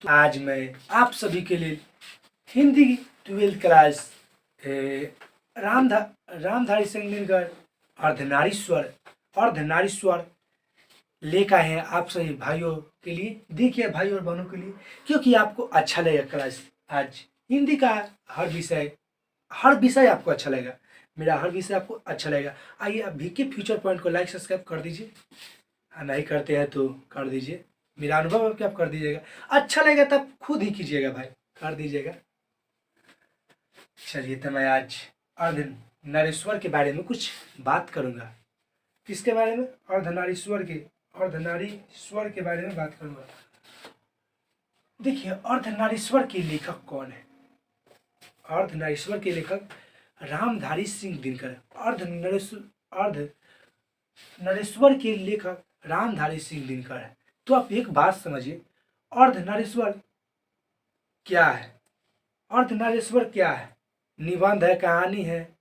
तो आज मैं आप सभी के लिए हिंदी 12th क्लास रामधारी सिंह दिनकर अर्धनारीश्वर लेकर आए हैं आप सभी भाइयों के लिए। देखिए भाइयों और बहनों के लिए, क्योंकि आपको अच्छा लगेगा क्लास। आज हिंदी का हर विषय आपको अच्छा लगेगा, मेरा हर विषय आपको अच्छा लगेगा। आइए आप वीके फ्यूचर पॉइंट को लाइक सब्सक्राइब कर दीजिए, नहीं करते हैं तो कर दीजिए। मेरा अनुभव है कि आप कर दीजिएगा, अच्छा लगेगा तब खुद ही कीजिएगा भाई, कर दीजिएगा। चलिए तो मैं आज अर्धनारीश्वर के बारे में कुछ बात करूंगा। किसके बारे में? अर्धनारीश्वर के बारे में बात करूंगा। देखिए अर्धनारीश्वर के लेखक कौन है? अर्धनारीश्वर के लेखक रामधारी सिंह दिनकर। अर्धनारीश्वर के लेखक रामधारी सिंह दिनकर है। तो आप एक बात समझिए, अर्धनारीश्वर क्या है? अर्धनारीश्वर क्या है? निबंध है, कहानी है,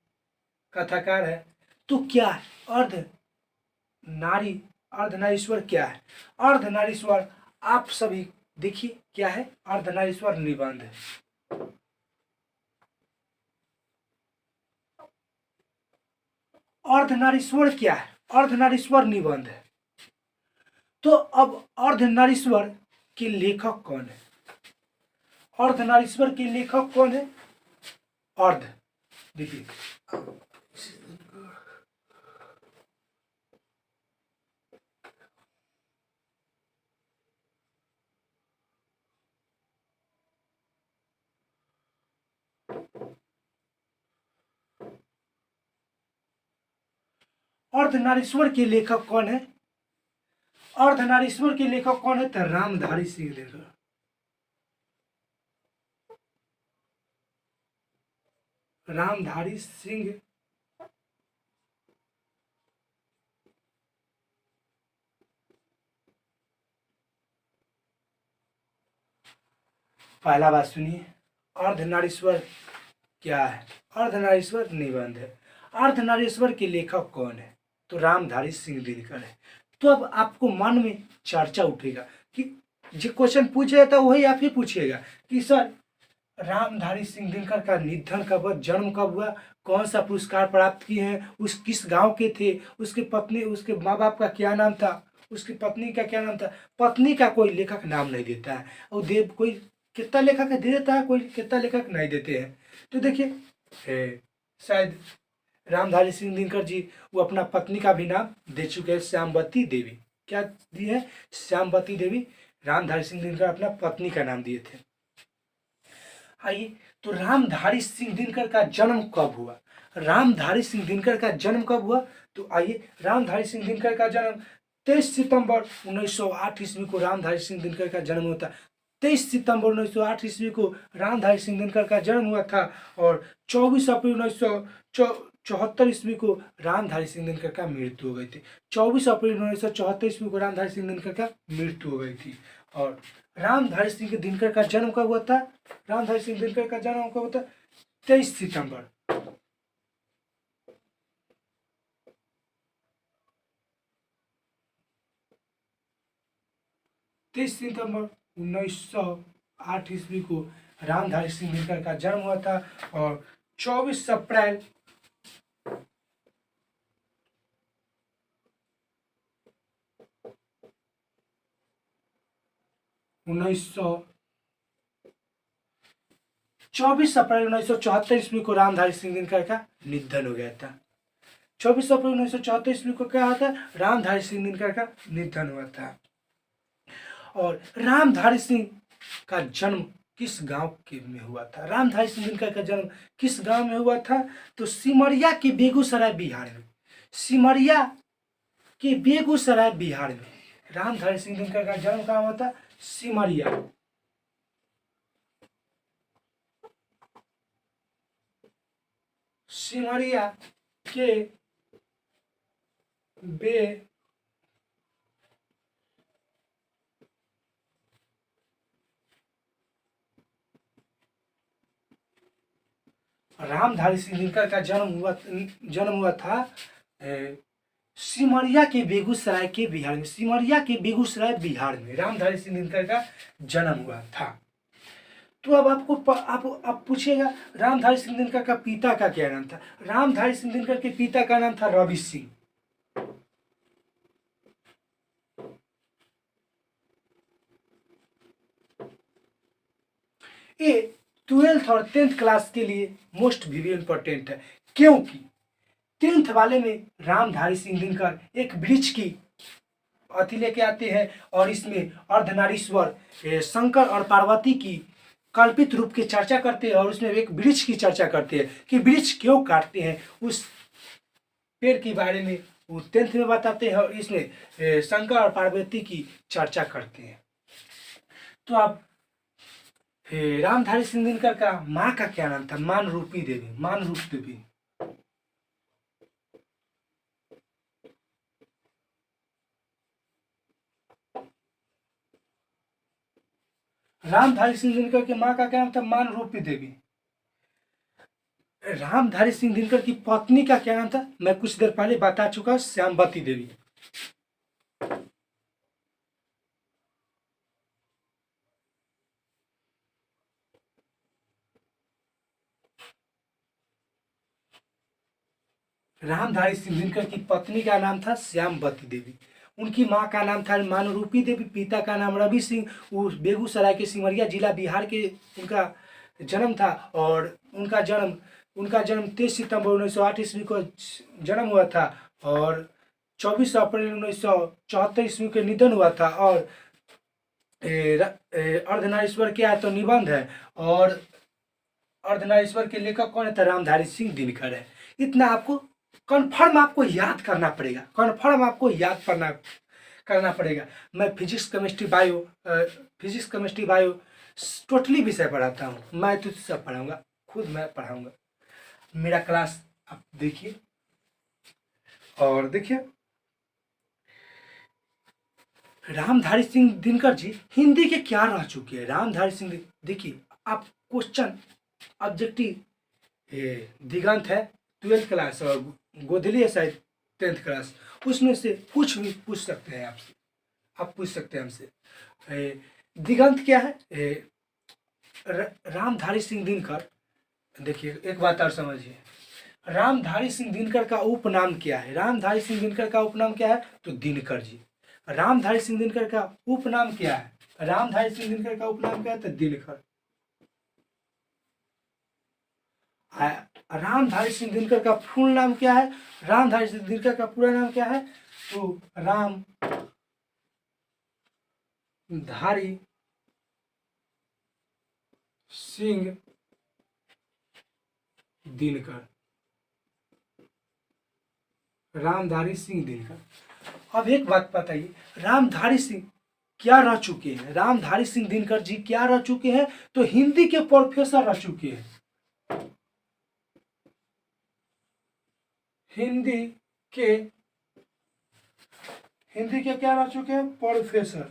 कथाकार है, तो क्या है अर्धनारीश्वर क्या है? अर्धनारीश्वर आप सभी देखिए क्या है। अर्धनारीश्वर निबंध है। अर्धनारीश्वर क्या है? अर्धनारीश्वर निबंध है। तो अब अर्धनारीश्वर के लेखक कौन है? अर्धनारीश्वर के लेखक कौन है? अर्ध देखिए, अर्धनारीश्वर के लेखक कौन है? अर्धनारीश्वर के लेखक कौन है? तो रामधारी सिंह दिनकर। रामधारी सिंह पहला बात सुनिए, अर्धनारीश्वर क्या है? अर्धनारीश्वर निबंध है। अर्धनारीश्वर के लेखक कौन है? तो रामधारी सिंह दिनकर है। तो अब आपको मन में चर्चा उठेगा कि जो क्वेश्चन पूछा जाता है वही आप ही पूछिएगा कि सर रामधारी सिंह दिनकर का निधन कब हुआ, जन्म कब हुआ, कौन सा पुरस्कार प्राप्त किए हैं, उस किस गांव के थे, उसके पत्नी उसके माँ बाप का क्या नाम था, उसकी पत्नी का क्या नाम था। पत्नी का कोई लेखक नाम नहीं देता है, और देव कोई कितना लेखक दे देता है, कोई कितना लेखक नहीं देते हैं। तो देखिए शायद रामधारी सिंह दिनकर जी वो अपना पत्नी का भी नाम दे चुके हैं, श्यामवती देवी। क्या दी है? श्यामवती देवी। रामधारी सिंह दिनकर अपना पत्नी का नाम दिए थे। आइए, तो रामधारी सिंह दिनकर का जन्म कब हुआ? रामधारी सिंह दिनकर का जन्म कब हुआ? तो आइए, रामधारी सिंह दिनकर का जन्म 23 सितंबर 1908 ईस्वी को रामधारी सिंह दिनकर का जन्म होता। 23 सितंबर 1908 ईस्वी को रामधारी सिंह दिनकर का जन्म हुआ था, और 24 अप्रैल 1974 ईस्वी को रामधारी सिंह दिनकर का मृत्यु हो गई थी। 24 अप्रैल 1974 ईस्वी को रामधारी सिंह दिनकर का मृत्यु हो गई थी। और रामधारी सिंह दिनकर का जन्म कब हुआ था? रामधारी सिंह दिनकर का जन्म कब हुआ था? 23 सितंबर। 23 सितंबर 1908 ईस्वी को रामधारी सिंह दिनकर का जन्म हुआ था, और 24 अप्रैल 1974 ईस्वी को रामधारी सिंह दिनकर का निधन हो गया था। 24 अप्रैल 1974 ईस्वी को क्या हुआ था? रामधारी सिंह दिनकर का निधन हुआ था। और रामधारी सिंह का जन्म किस गांव के में हुआ था? रामधारी सिंह दिनकर का जन्म किस गांव में हुआ था? तो सिमरिया के बेगूसराय बिहार में। सिमरिया के बेगूसराय बिहार में रामधारी सिंह दिनकर का जन्म कहाँ हुआ था? सिमरिया। सिमरिया के रामधारी सिंह दिनकर का जन्म हुआ था सिमरिया के बेगूसराय के बिहार में, सिमरिया के बेगूसराय बिहार में रामधारी सिंह दिनकर का जन्म हुआ था। तो अब आप पूछिएगा रामधारी सिंह दिनकर का पिता का क्या नाम था। रामधारी सिंह दिनकर के पिता का नाम था रवि सिंह। ये 12th और 10th क्लास के लिए मोस्ट वेरी इंपॉर्टेंट है, क्योंकि 10th वाले में रामधारी सिंह दिनकर एक वृक्ष की अति लेके आते हैं और इसमें अर्धनारीश्वर शंकर और पार्वती की कल्पित रूप की चर्चा करते हैं और उसमें एक वृक्ष की चर्चा करते हैं कि वृक्ष क्यों काटते हैं, उस पेड़ के बारे में वो 10th में बताते हैं और इसमें शंकर और पार्वती की चर्चा करते हैं। तो आप रामधारी सिंह दिनकर का माँ का क्या नाम था। मानरूपी देवी, मानरूप देवी। रामधारी सिंह दिनकर की माँ का क्या नाम था। मानरूपी देवी। रामधारी सिंह दिनकर की पत्नी का क्या नाम था, मैं कुछ देर पहले बता चुका, श्यामवती देवी। रामधारी सिंह दिनकर की पत्नी का नाम था श्यामवती देवी। उनकी माँ का नाम था मानरूपी देवी, पिता का नाम रवि सिंह। वो बेगूसराय के सिमरिया जिला बिहार के उनका जन्म था और उनका जन्म 23 सितंबर 1908 ईस्वी को जन्म हुआ था और 24 अप्रैल 1974 ईस्वी को निधन हुआ था। और अर्धनारीश्वर क्या है तो निबंध है, और अर्धनारीश्वर के लेखक कौन है तो रामधारी सिंह दिनकर है। इतना आपको कन्फर्म आपको याद करना पड़ेगा, कन्फर्म आपको याद करना पड़ेगा। मैं फिजिक्स केमिस्ट्री बायो टोटली विषय पढ़ाता हूँ। मैं तो सब पढ़ाऊँगा, खुद मैं पढ़ाऊँगा। मेरा क्लास आप देखिए और देखिए। रामधारी सिंह दिनकर जी हिंदी के क्या रह चुके हैं। रामधारी सिंह, देखिए आप क्वेश्चन ऑब्जेक्टिव दिगंत है 12th क्लास और गोधली है शायद 10th क्लास, उसमें से कुछ भी पूछ सकते हैं आपसे, आप पूछ सकते हैं हमसे। दिगंत क्या है। रामधारी सिंह दिनकर, देखिए एक बात और समझिए, रामधारी सिंह दिनकर का उपनाम क्या है। रामधारी सिंह दिनकर का उपनाम क्या है तो दिनकर जी। रामधारी सिंह दिनकर का उपनाम क्या है। रामधारी सिंह दिनकर का उपनाम क्या है तो दिनकर। रामधारी सिंह दिनकर का फुल नाम क्या है। रामधारी सिंह दिनकर का पूरा नाम क्या है तो रामधारी सिंह दिनकर। रामधारी सिंह दिनकर। अब एक बात बताइए, रामधारी सिंह क्या रह चुके हैं। रामधारी सिंह दिनकर जी क्या रह चुके हैं तो हिंदी के प्रोफेसर रह चुके हैं। हिंदी के क्या रह चुके हैं प्रोफेसर।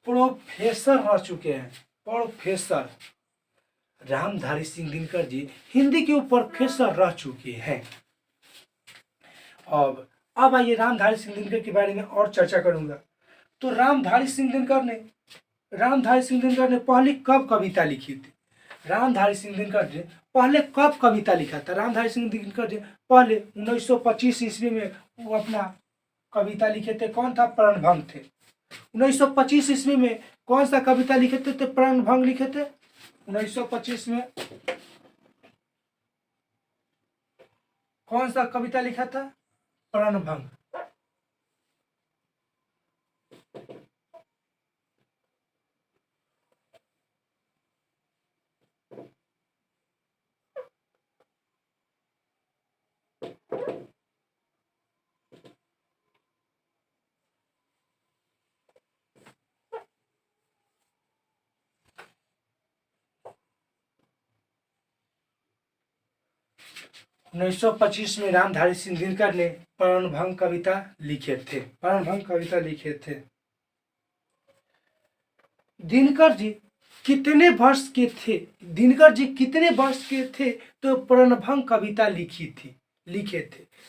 प्रोफेसर रह चुके हैं, प्रोफेसर। रामधारी सिंह दिनकर जी हिंदी के प्रोफेसर रह चुके हैं। अब आइए रामधारी सिंह दिनकर के बारे में और चर्चा करूंगा। तो रामधारी सिंह दिनकर ने पहले कब कविता लिखी थी। रामधारी सिंह दिनकर ने पहले कब कविता लिखा था। रामधारी सिंह दिनकर जी पहले 1925 ईस्वी में वो अपना कविता लिखे थे। कौन था, प्रणभंग थे। 1925 ईस्वी में कौन सा कविता लिखे थे तो प्रणभंग लिखे थे। 1925 में कौन सा कविता लिखा था, प्रणभंग। उन्नीस सौ 25 में रामधारी सिंह दिनकर ने प्रणभंग कविता लिखे थे। दिनकर जी कितने वर्ष के थे? दिनकर जी कितने वर्ष के थे तो प्रणभंग कविता लिखे थे?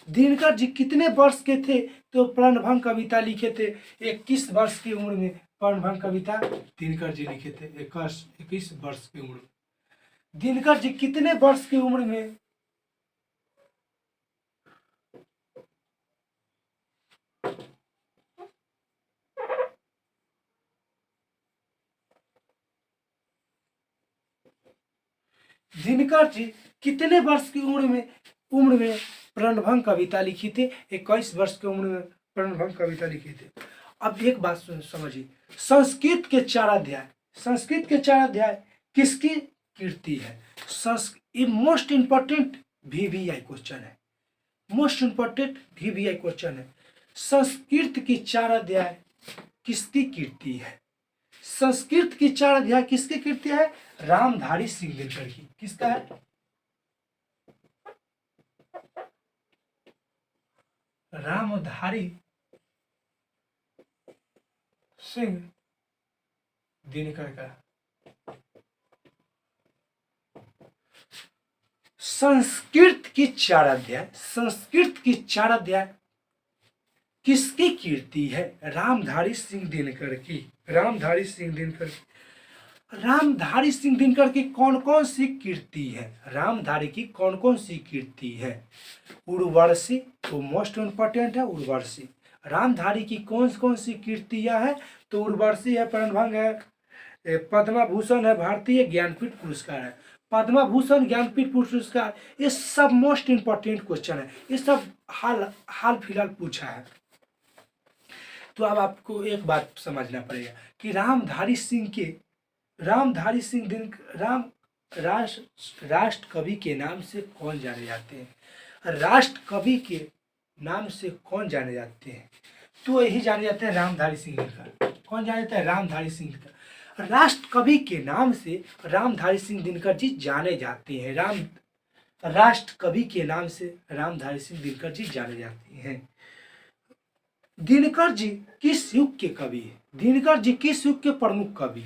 दिनकर जी कितने वर्ष के थे तो प्रणभंग कविता लिखे थे? 21 वर्ष की उम्र में प्रणभंग कविता दिनकर जी लिखे थे। 21 वर्ष की उम्र में। दिनकर जी कितने वर्ष की उम्र में दिनकर जी कितने वर्ष की उम्र में प्रणभंग कविता लिखी थी? 21 वर्ष की उम्र में प्रणभंग कविता लिखी थी। अब एक बात समझिए, संस्कृत के 4 अध्याय किसकी कीर्ति है? ये मोस्ट इंपॉर्टेंट VVI क्वेश्चन है। मोस्ट इंपॉर्टेंट VVI क्वेश्चन है। संस्कृत के 4 अध्याय किसकी कीर्ति है? संस्कृत की 4 अध्याय किसकी कीर्ति है? रामधारी सिंह दिनकर की। किसका है? रामधारी सिंह दिनकर का। संस्कृत की 4 अध्याय किसकी कीर्ति है? रामधारी सिंह दिनकर की। रामधारी सिंह दिनकर की कौन कौन सी कीर्ति है? रामधारी की कौन कौन सी कीर्ति है? उर्वशी, तो मोस्ट इंपॉर्टेंट है उर्वशी। रामधारी की कौन कौन सी कीर्तियां है? तो उर्वशी है, प्रणभंग है, पद्मा भूषण है, भारतीय ज्ञानपीठ पुरस्कार है। पद्मा भूषण, ज्ञानपीठ पुरस्कार, ये सब मोस्ट इंपॉर्टेंट क्वेश्चन है। ये सब हाल फिलहाल पूछा है। तो अब आपको एक बात समझना पड़ेगा कि रामधारी सिंह राष्ट्र कवि के नाम से कौन जाने जाते हैं? राष्ट्र कवि के नाम से कौन जाने जाते हैं? तो यही जाने जाते हैं रामधारी सिंह दिनकर। कौन जाने जाता है? रामधारी सिंह दिनकर। राष्ट्र कवि के नाम से रामधारी सिंह दिनकर जी जाने जाते हैं। राष्ट्र कवि के नाम से रामधारी सिंह दिनकर जी जाने जाते हैं। दिनकर जी किस युग के कवि है? दिनकर जी किस युग के प्रमुख कवि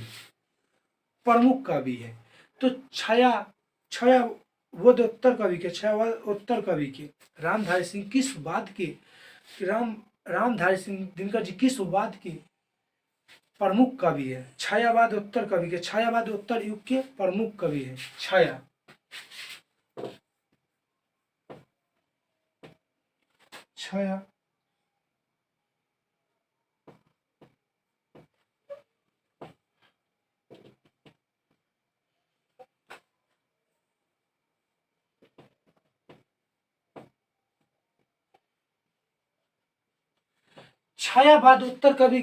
है? तो छायावादोत्तर कवि के रामधारी सिंह किस वाद के रामधारी सिंह दिनकर जी किस वाद के प्रमुख कवि है? छायावादोत्तर युग के प्रमुख कवि है। छायावादोत्तर कवि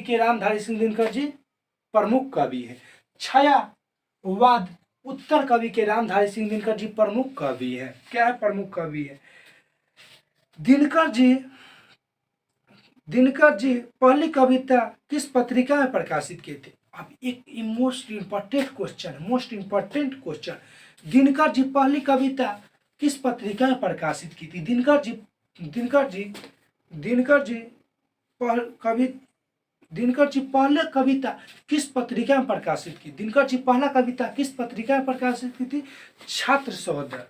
के रामधारी सिंह दिनकर जी प्रमुख कवि है। छायावाद उत्तर कवि के रामधारी सिंह दिनकर जी प्रमुख कवि है। क्या है? प्रमुख कवि है। दिनकर जी पहली कविता किस पत्रिका में प्रकाशित किए थे? अब एक most important question, Dinkar ji पहली कविता किस पत्रिका में प्रकाशित की थी? दिनकर जी पहले कविता किस पत्रिका में प्रकाशित की? दिनकर जी पहला कविता किस पत्रिका में प्रकाशित की थी? छात्र सहोदर।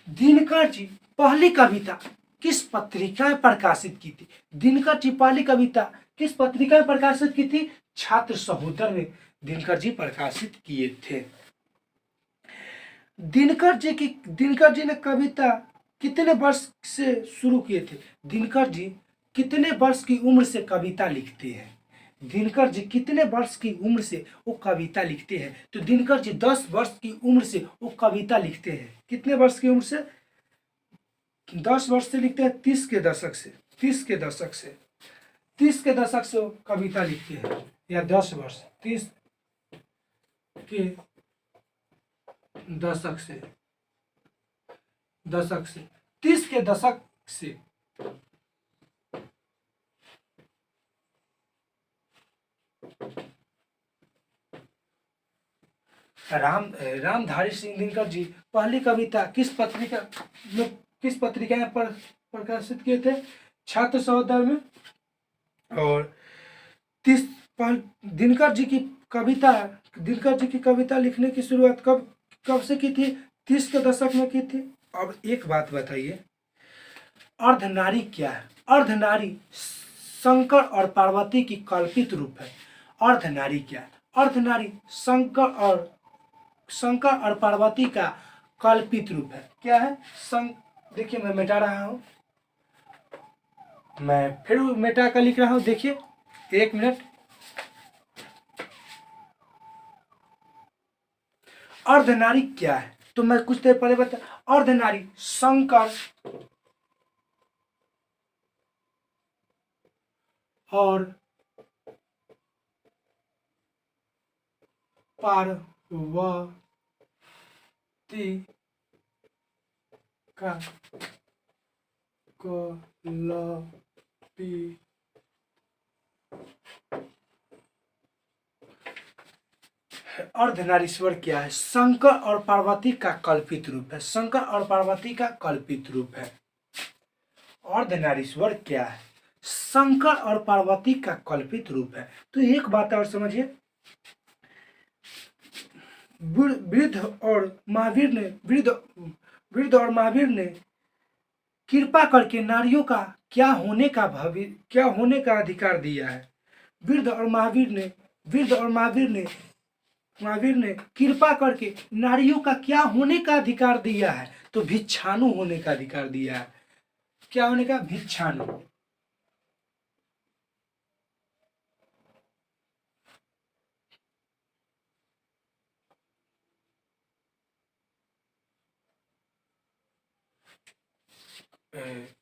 दिनकर जी पहली कविता किस पत्रिका में प्रकाशित की थी? दिनकर जी पहली कविता किस पत्रिका में प्रकाशित की थी? छात्र सहोदर में दिनकर जी प्रकाशित किए थे। दिनकर जी ने कविता कितने वर्ष से शुरू किए थे? दिनकर जी कितने वर्ष की उम्र से कविता लिखते हैं? दिनकर जी कितने वर्ष की उम्र से वो कविता लिखते हैं? तो दिनकर जी 10 वर्ष की उम्र से वो कविता लिखते हैं। कितने वर्ष की उम्र से? 10 वर्ष से लिखते हैं। 30 के दशक से वो कविता लिखते हैं, या 10 वर्ष, 30 के दशक से 30 के दशक से रामधारी सिंह दिनकर जी पहली कविता किस पत्रिका में प्रकाशित किए थे? छात्र सहोदर में। और तीस दिनकर जी की कविता लिखने की शुरुआत कब से की थी? 30 के दशक में की थी। अब एक बात बताइए, अर्धनारी क्या है? अर्धनारी शंकर और पार्वती की कल्पित रूप है। अर्धनारी क्या है? अर्धनारी शंकर और पार्वती का कल्पित रूप है। क्या है? देखिए मैं मिटा रहा हूं, मैं फिर मिटा कर लिख रहा हूं। देखिए 1 मिनट। अर्धनारी क्या है तो मैं कुछ देर पहले बता, अर्धनारी शंकर और पार्वती का कल्पित अर्धनारीश्वर क्या है? शंकर और पार्वती का कल्पित रूप है। शंकर और पार्वती का कल्पित रूप है। अर्धनारीश्वर क्या है? शंकर और पार्वती का कल्पित रूप है। तो एक बात और समझिए, वृद्ध और महावीर ने कृपा करके नारियों का क्या होने का अधिकार दिया है। वृद्ध और महावीर ने कृपा करके नारियों का क्या होने का अधिकार दिया है? तो भिक्षाणु होने का अधिकार दिया है। क्या होने का? भिक्षाणु।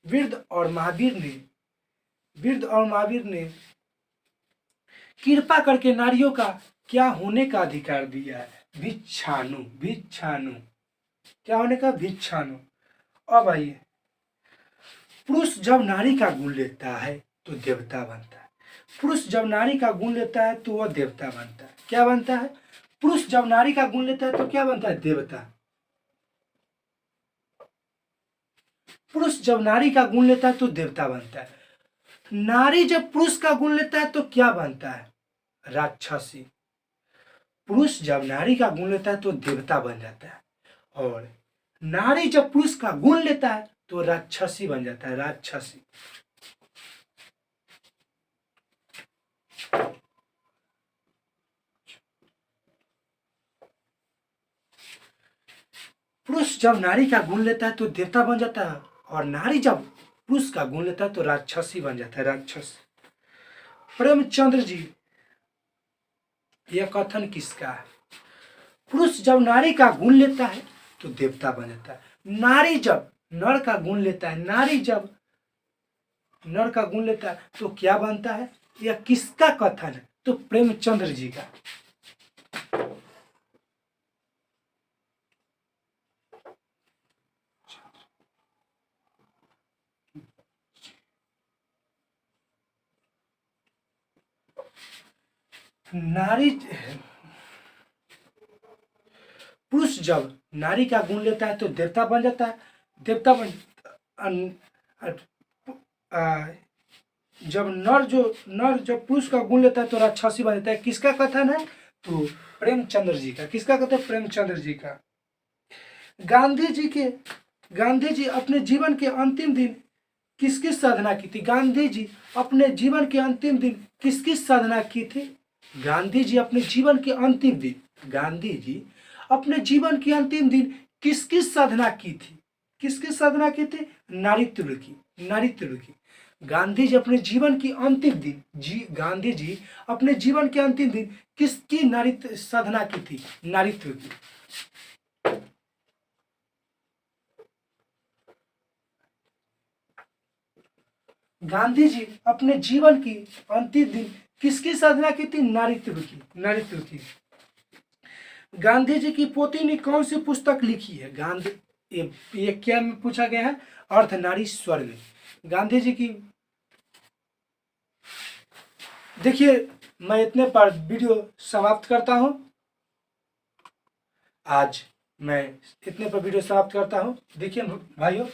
वृद्ध और महावीर ने कृपा करके नारियों का क्या होने का अधिकार दिया है? भिक्षाणु। क्या होने का? भिक्षाणु। अब आइए, पुरुष जब नारी का गुण लेता है तो देवता बनता है। पुरुष जब नारी का गुण लेता है तो वह देवता बनता है। क्या बनता है? पुरुष जब नारी का गुण लेता है तो क्या बनता है? देवता। पुरुष जब नारी का गुण लेता है तो देवता बनता है। नारी जब पुरुष का गुण लेता है तो क्या बनता है? राक्षसी। पुरुष जब नारी का गुण लेता है तो देवता बन जाता है, और नारी जब पुरुष का गुण लेता है तो राक्षसी बन जाता है। राक्षसी। पुरुष जब नारी का गुण लेता है तो देवता बन जाता है, और नारी जब पुरुष का गुण लेता है तो राक्षसी बन जाता है। राक्षस। प्रेमचंद्र जी, यह कथन किसका है? पुरुष जब नारी का गुण लेता है तो देवता बन जाता है। नारी जब नर का गुण लेता है, तो क्या बनता है? यह किसका कथन है? तो प्रेमचंद्र जी का। पुरुष जब नारी का गुण लेता है तो देवता बन जाता है। जब नर जब पुरुष का गुण लेता है तो राक्षसी बन जाता है। किसका कथन है? तो प्रेमचंद्र जी का। किसका कथन? प्रेमचंद्र जी का। गांधी जी अपने जीवन के अंतिम दिन किसकी साधना की थी? गांधी जी अपने जीवन के अंतिम दिन किसकी साधना की थी? गांधी जी अपने जीवन के अंतिम दिन किसकी साधना की थी? किसकी साधना की थी? नारीत्व की। गांधी जी अपने जीवन के अंतिम दिन किसकी नारीत्व साधना की थी? नारीत्व की। गांधी जी अपने जीवन की अंतिम दिन किसकी साधना की थी? नारीत्व की। गांधी जी की पोती ने कौन सी पुस्तक लिखी है? ये क्या में पूछा गया है? अर्धनारीश्वर में। गांधी जी की, देखिए मैं इतने पर वीडियो समाप्त करता हूं। आज मैं इतने पर वीडियो समाप्त करता हूँ। देखिए भाइयों,